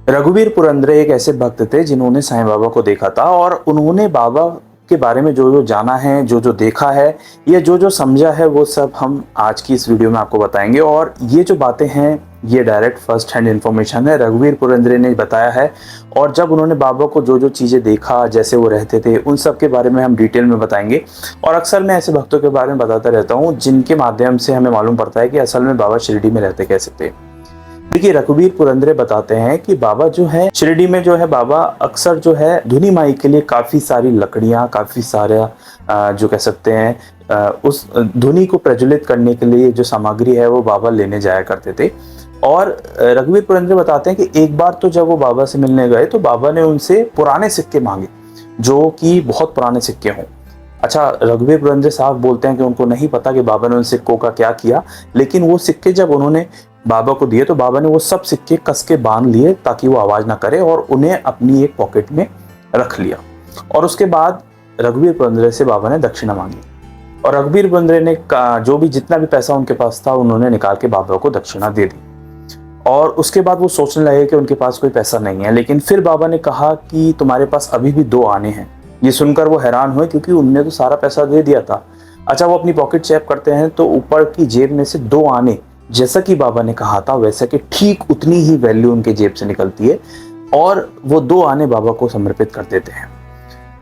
रघुवीर पुरंदरे एक ऐसे भक्त थे जिन्होंने साईं बाबा को देखा था और उन्होंने बाबा के बारे में जो जो जाना है, जो जो देखा है या जो जो समझा है, वो सब हम आज की इस वीडियो में आपको बताएंगे। और ये जो बातें हैं ये डायरेक्ट फर्स्ट हैंड इन्फॉर्मेशन है, रघुवीर पुरंदरे ने बताया है। और जब उन्होंने बाबा को जो जो चीज़ें देखा, जैसे वो रहते थे, उन सब के बारे में हम डिटेल में बताएंगे। और अक्सर मैं ऐसे भक्तों के बारे में बताता रहता हूँ जिनके माध्यम से हमें मालूम पड़ता है कि असल में बाबा शिरडी में रहते कैसे थे। देखिए, रघुवीर पुरंदरे बताते हैं कि बाबा जो है शिरडी में जो है, बाबा अक्सर जो है धुनी माई के लिए काफ़ी सारी लकड़ियाँ, काफ़ी सारा जो कह सकते हैं उस धुनी को प्रज्वलित करने के लिए जो सामग्री है वो बाबा लेने जाया करते थे। और रघुवीर पुरंदरे बताते हैं कि एक बार तो जब वो बाबा से मिलने गए तो बाबा ने उनसे पुराने सिक्के मांगे, जो कि बहुत पुराने सिक्के हों। अच्छा, रघुवीर पुरंदरे साहब बोलते हैं कि उनको नहीं पता कि बाबा ने उन सिक्कों का क्या किया, लेकिन वो सिक्के जब उन्होंने बाबा को दिए तो बाबा ने वो सब सिक्के कस के बांध लिए ताकि वो आवाज ना करे और उन्हें अपनी एक पॉकेट में रख लिया। और उसके बाद रघुवीर पुरंदरे से बाबा ने दक्षिणा मांगी और रघुवीर पुरंदरे ने जो भी जितना भी पैसा उनके पास था उन्होंने निकाल के बाबा को दक्षिणा दे दी। और उसके बाद वो सोचने लगे कि उनके पास कोई पैसा नहीं है, लेकिन फिर बाबा ने कहा कि तुम्हारे पास अभी भी 2 आने हैं। ये सुनकर वो हैरान हुए क्योंकि उनने तो सारा पैसा दे दिया था। अच्छा, वो अपनी पॉकेट चेक करते हैं तो ऊपर की जेब में से 2 आने, जैसा कि बाबा ने कहा था वैसा कि ठीक उतनी ही वैल्यू उनके जेब से निकलती है और वो 2 आने बाबा को समर्पित कर देते हैं।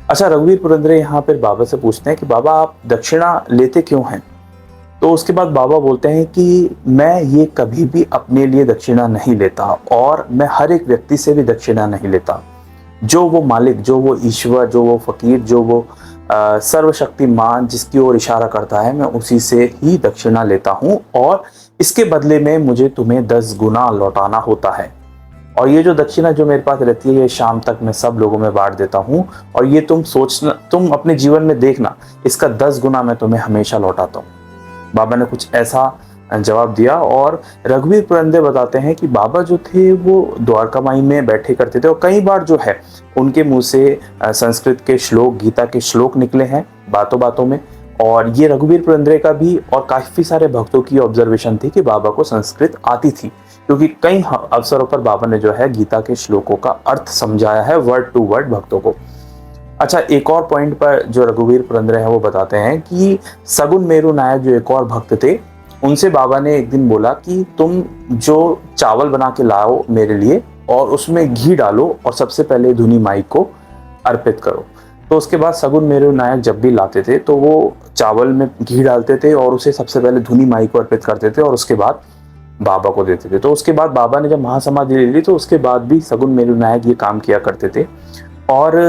अच्छा, रघुवीर पुरंदरे यहाँ पर बाबा से पूछते हैं कि बाबा आप दक्षिणा लेते क्यों हैं? तो उसके बाद बाबा बोलते हैं कि मैं ये कभी भी अपने लिए दक्षिणा नहीं लेता और मैं हर एक व्यक्ति से भी दक्षिणा नहीं लेता। जो वो मालिक, जो वो ईश्वर, जो वो फकीर, जो वो सर्वशक्तिमान जिसकी ओर इशारा करता है, मैं उसी से ही दक्षिणा लेता हूँ और इसके बदले में मुझे तुम्हें 10 गुना लौटाना होता है। और ये जो दक्षिणा जो मेरे पास रहती है ये शाम तक मैं सब लोगों में बांट देता हूँ और ये तुम अपने जीवन में देखना, इसका 10 गुना मैं तुम्हें हमेशा लौटाता हूँ। बाबा ने कुछ ऐसा जवाब दिया। और रघुवीर पुरंदरे बताते हैं कि बाबा जो थे वो द्वारका माई में बैठे करते थे और कई बार जो है उनके मुंह से संस्कृत के श्लोक, गीता के श्लोक निकले हैं बातों बातों में। और ये रघुवीर पुरंदरे का भी और काफ़ी सारे भक्तों की ऑब्जर्वेशन थी कि बाबा को संस्कृत आती थी, क्योंकि कई अवसरों पर बाबा ने जो है गीता के श्लोकों का अर्थ समझाया है वर्ड टू वर्ड भक्तों को। अच्छा, एक और पॉइंट पर जो रघुवीर पुरंदरे हैं वो बताते हैं कि सगुन मेरू नायक जो एक और भक्त थे, उनसे बाबा ने एक दिन बोला कि तुम जो चावल बना के लाओ मेरे लिए और उसमें घी डालो और सबसे पहले धुनी माई को अर्पित करो। तो उसके बाद सगुन मेरू नायक जब भी लाते थे तो वो चावल में घी डालते थे और उसे सबसे पहले धुनी माई को अर्पित करते थे और उसके बाद बाबा को देते थे। तो उसके बाद बाबा ने जब महासमाधि ले ली तो उसके बाद भी सगुन मेरू नायक ये काम किया करते थे। और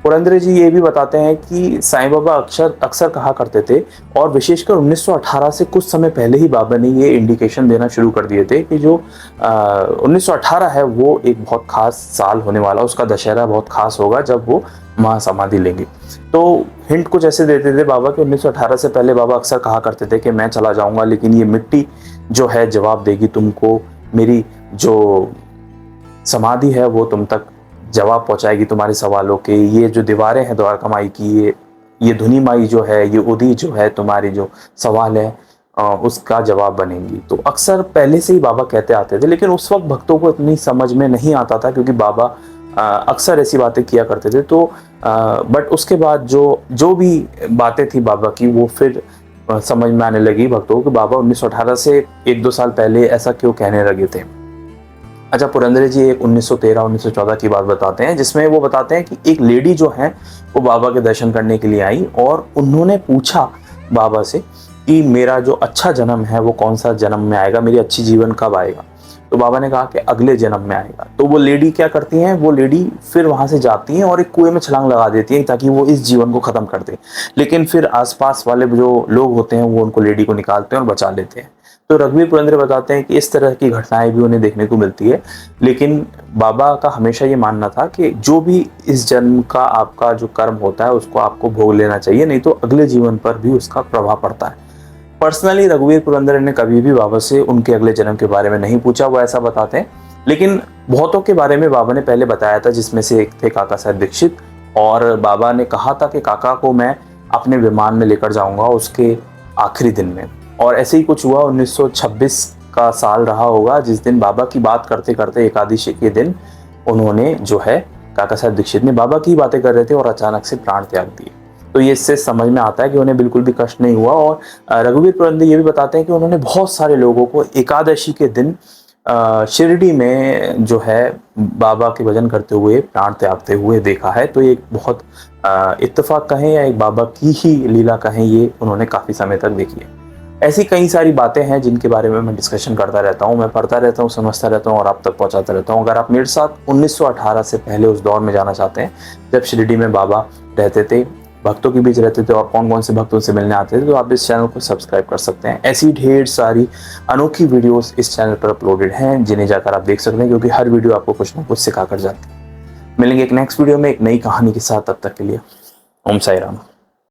पुरंदरे जी ये भी बताते हैं कि साईं बाबा अक्सर कहा करते थे और विशेषकर 1918 से कुछ समय पहले ही बाबा ने ये इंडिकेशन देना शुरू कर दिए थे कि जो 1918 है वो एक बहुत खास साल होने वाला, उसका दशहरा बहुत खास होगा जब वो महासमाधि लेंगे। तो हिंट कुछ ऐसे देते थे बाबा कि 1918 से पहले बाबा अक्सर कहा करते थे कि मैं चला जाऊंगा लेकिन ये मिट्टी जो है जवाब देगी तुमको, मेरी जो समाधि है वो तुम तक जवाब पहुंचाएगी तुम्हारे सवालों के। ये जो दीवारें हैं द्वारका माई की, ये धुनी माई जो है, ये उदी जो है, तुम्हारी जो सवाल है उसका जवाब बनेंगी। तो अक्सर पहले से ही बाबा कहते आते थे, लेकिन उस वक्त भक्तों को इतनी समझ में नहीं आता था क्योंकि बाबा अक्सर ऐसी बातें किया करते थे। तो बट उसके बाद जो भी बातें थी बाबा की वो फिर समझ में आने लगी भक्तों को कि बाबा 1918 से 1-2 साल पहले ऐसा क्यों कहने लगे थे। अच्छा, पुरंदरे जी एक 1913-1914 की बात बताते हैं जिसमें वो बताते हैं कि एक लेडी जो है वो बाबा के दर्शन करने के लिए आई और उन्होंने पूछा बाबा से कि मेरा जो अच्छा जन्म है वो कौन सा जन्म में आएगा, मेरी अच्छी जीवन कब आएगा। तो बाबा ने कहा कि अगले जन्म में आएगा। तो वो लेडी क्या करती हैं, वो लेडी फिर वहां से जाती हैं और एक कुएं में छलांग लगा देती हैं ताकि वो इस जीवन को खत्म कर दे। लेकिन फिर आसपास वाले जो लोग होते हैं वो उनको लेडी को निकालते हैं और बचा लेते हैं। तो रघुवीर पुरंदरे बताते हैं कि इस तरह की घटनाएं भी उन्हें देखने को मिलती है, लेकिन बाबा का हमेशा ये मानना था कि जो भी इस जन्म का आपका जो कर्म होता है उसको आपको भोग लेना चाहिए, नहीं तो अगले जीवन पर भी उसका प्रभाव पड़ता है। पर्सनली रघुवीर पुरंदरे ने कभी भी बाबा से उनके अगले जन्म के बारे में नहीं पूछा, वो ऐसा बताते हैं, लेकिन बहुतों के बारे में बाबा ने पहले बताया था, जिसमें से एक थे काका साहब दीक्षित। और बाबा ने कहा था कि काका को मैं अपने विमान में लेकर जाऊंगा उसके आखिरी दिन में। और ऐसे ही कुछ हुआ। 1926 का साल रहा होगा जिस दिन बाबा की बात करते करते एकादशी के दिन उन्होंने जो है काका साहब दीक्षित ने बाबा की बातें कर रहे थे और अचानक से प्राण त्याग दिए। तो ये इससे समझ में आता है कि उन्हें बिल्कुल भी कष्ट नहीं हुआ। और रघुवीर प्रबंधी ये भी बताते हैं कि उन्होंने बहुत सारे लोगों को एकादशी के दिन शिरडी में जो है बाबा के भजन करते हुए प्राण त्यागते हुए देखा है। तो ये एक बहुत इत्तेफाक कहें या एक बाबा की ही लीला कहें, ये उन्होंने काफ़ी समय तक देखी है। ऐसी कई सारी बातें हैं जिनके बारे में मैं डिस्कशन करता रहता हूँ, मैं पढ़ता रहता हूँ, समझता रहता हूँ और आप तक पहुँचाता रहता हूँ। अगर आप मेरे साथ 1918 से पहले उस दौर में जाना चाहते हैं जब शिरडी में बाबा रहते थे, भक्तों के बीच रहते थे और कौन कौन से भक्तों से मिलने आते थे, तो आप इस चैनल को सब्सक्राइब कर सकते हैं। ऐसी ढेर सारी अनोखी वीडियोस इस चैनल पर अपलोडेड हैं जिन्हें जाकर आप देख सकते हैं, क्योंकि हर वीडियो आपको कुछ ना कुछ सिखा कर जाती है। मिलेंगे एक नेक्स्ट वीडियो में एक नई कहानी के साथ, तब तक के लिए ओम साई राम।